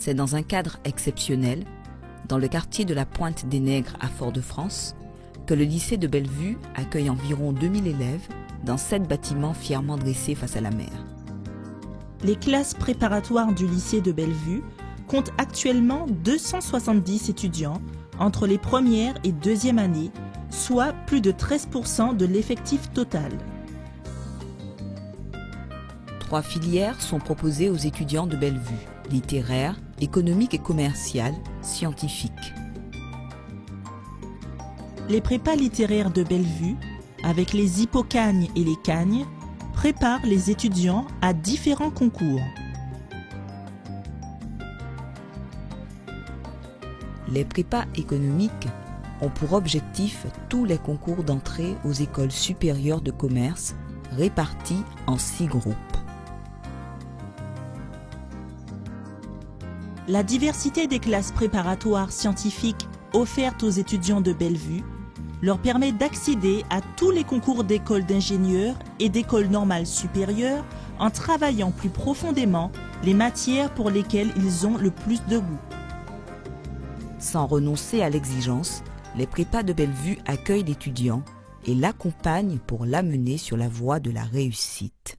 C'est dans un cadre exceptionnel, dans le quartier de la Pointe des Nègres à Fort-de-France, que le lycée de Bellevue accueille environ 2000 élèves dans 7 bâtiments fièrement dressés face à la mer. Les classes préparatoires du lycée de Bellevue comptent actuellement 270 étudiants entre les premières et deuxièmes années, soit plus de 13% de l'effectif total. 3 filières sont proposées aux étudiants de Bellevue: littéraire, économique et commercial, scientifique. Les prépas littéraires de Bellevue, avec les hippocagnes et les cagnes, préparent les étudiants à différents concours. Les prépas économiques ont pour objectif tous les concours d'entrée aux écoles supérieures de commerce répartis en 6 groupes. La diversité des classes préparatoires scientifiques offertes aux étudiants de Bellevue leur permet d'accéder à tous les concours d'écoles d'ingénieurs et d'écoles normales supérieures en travaillant plus profondément les matières pour lesquelles ils ont le plus de goût. Sans renoncer à l'exigence, les prépas de Bellevue accueillent l'étudiant et l'accompagnent pour l'amener sur la voie de la réussite.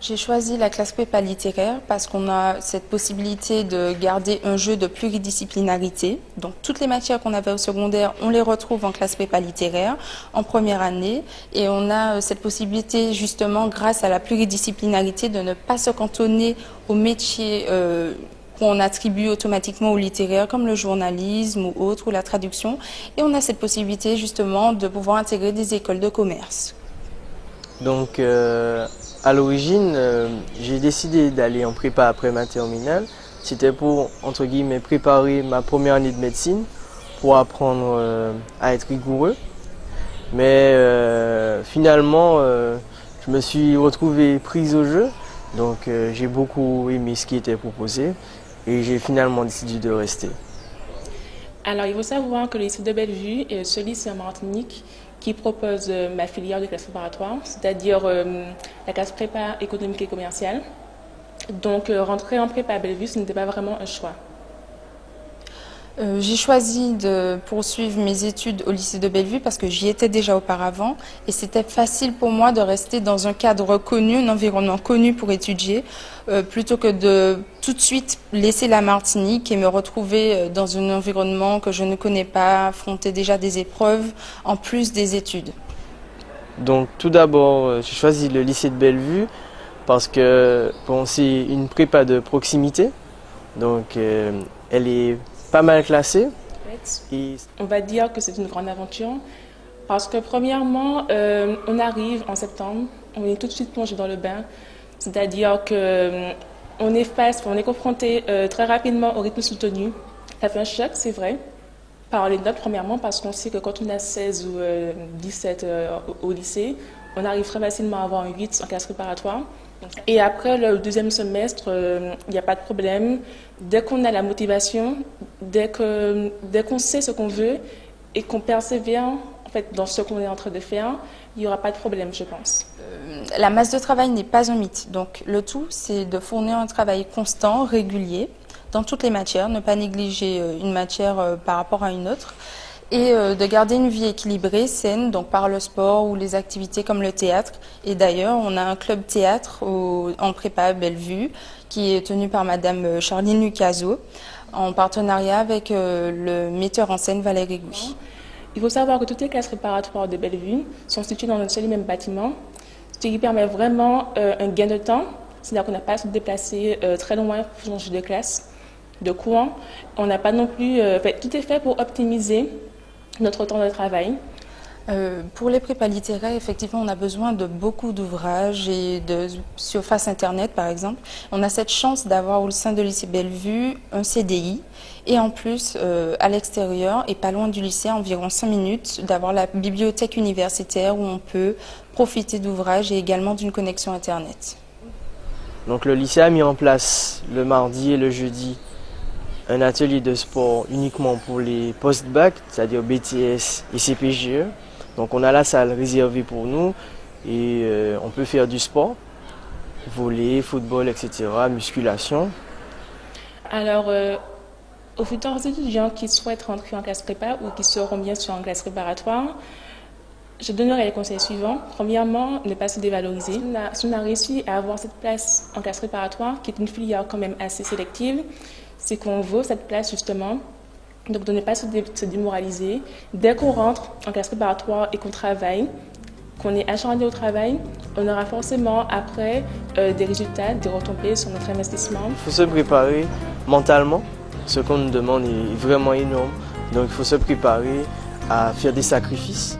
J'ai choisi la classe prépa littéraire parce qu'on a cette possibilité de garder un jeu de pluridisciplinarité. Donc toutes les matières qu'on avait au secondaire, on les retrouve en classe prépa littéraire en première année. Et on a cette possibilité justement, grâce à la pluridisciplinarité, de ne pas se cantonner aux métiers qu'on attribue automatiquement au littéraire, comme le journalisme ou autre, ou la traduction. Et on a cette possibilité justement de pouvoir intégrer des écoles de commerce. Donc à l'origine, j'ai décidé d'aller en prépa après ma terminale. C'était pour, entre guillemets, préparer ma première année de médecine, pour apprendre à être rigoureux. Mais finalement, je me suis retrouvé prise au jeu. Donc j'ai beaucoup aimé ce qui était proposé et j'ai finalement décidé de rester. Alors il faut savoir que le lycée de Bellevue est ce lycée en Martinique qui propose ma filière de classe préparatoire, c'est-à-dire la classe prépa économique et commerciale. Donc rentrer en prépa à Bellevue, ce n'était pas vraiment un choix. J'ai choisi de poursuivre mes études au lycée de Bellevue parce que j'y étais déjà auparavant et c'était facile pour moi de rester dans un cadre connu, un environnement connu pour étudier, plutôt que de tout de suite laisser la Martinique et me retrouver dans un environnement que je ne connais pas, affronter déjà des épreuves en plus des études. Donc tout d'abord, j'ai choisi le lycée de Bellevue parce que bon, c'est une prépa de proximité, donc elle est pas mal classée. On va dire que c'est une grande aventure parce que premièrement, on arrive en septembre, on est tout de suite plongé dans le bain, c'est-à-dire qu'on est confronté très rapidement au rythme soutenu. Ça fait un choc, c'est vrai, par les notes premièrement parce qu'on sait que quand on a 16 ou 17 au lycée, on arrive très facilement à avoir un 8 en classe préparatoire. Et après le deuxième semestre, il n'y a pas de problème. Dès qu'on a la motivation, dès qu'on sait ce qu'on veut et qu'on persévère en fait, dans ce qu'on est en train de faire, il n'y aura pas de problème, je pense. La masse de travail n'est pas un mythe. Donc le tout, c'est de fournir un travail constant, régulier, dans toutes les matières, ne pas négliger une matière par rapport à une autre. Et de garder une vie équilibrée, saine, donc par le sport ou les activités comme le théâtre. Et d'ailleurs, on a un club théâtre en prépa à Bellevue qui est tenu par Madame Charline Lucaso en partenariat avec le metteur en scène Valérie Gouy. Il faut savoir que toutes les classes préparatoires de Bellevue sont situées dans un seul et même bâtiment, ce qui permet vraiment un gain de temps, c'est-à-dire qu'on n'a pas à se déplacer très loin pour changer de classe, de cours. On n'a pas non plus... tout est fait pour optimiser notre temps de travail. Pour les prépas littéraires, effectivement, on a besoin de beaucoup d'ouvrages et de surface Internet, par exemple. On a cette chance d'avoir au sein de lycée Bellevue un CDI et en plus, à l'extérieur et pas loin du lycée, environ 5 minutes, d'avoir la bibliothèque universitaire où on peut profiter d'ouvrages et également d'une connexion Internet. Donc le lycée a mis en place le mardi et le jeudi un atelier de sport uniquement pour les post-bac, c'est-à-dire BTS et CPGE. Donc on a la salle réservée pour nous et on peut faire du sport, volley, football, etc., musculation. Alors, aux futurs étudiants qui souhaitent rentrer en classe prépa ou qui seront bien sûr en classe préparatoire, je donnerai les conseils suivants. Premièrement, ne pas se dévaloriser. Si on a réussi à avoir cette place en classe préparatoire, qui est une filière quand même assez sélective, c'est qu'on vaut cette place justement. Donc de ne pas se démoraliser. Dès qu'on rentre en classe préparatoire et qu'on travaille, qu'on est acharné au travail, on aura forcément après des résultats, des retombées sur notre investissement. Il faut se préparer mentalement. Ce qu'on nous demande est vraiment énorme. Donc il faut se préparer à faire des sacrifices.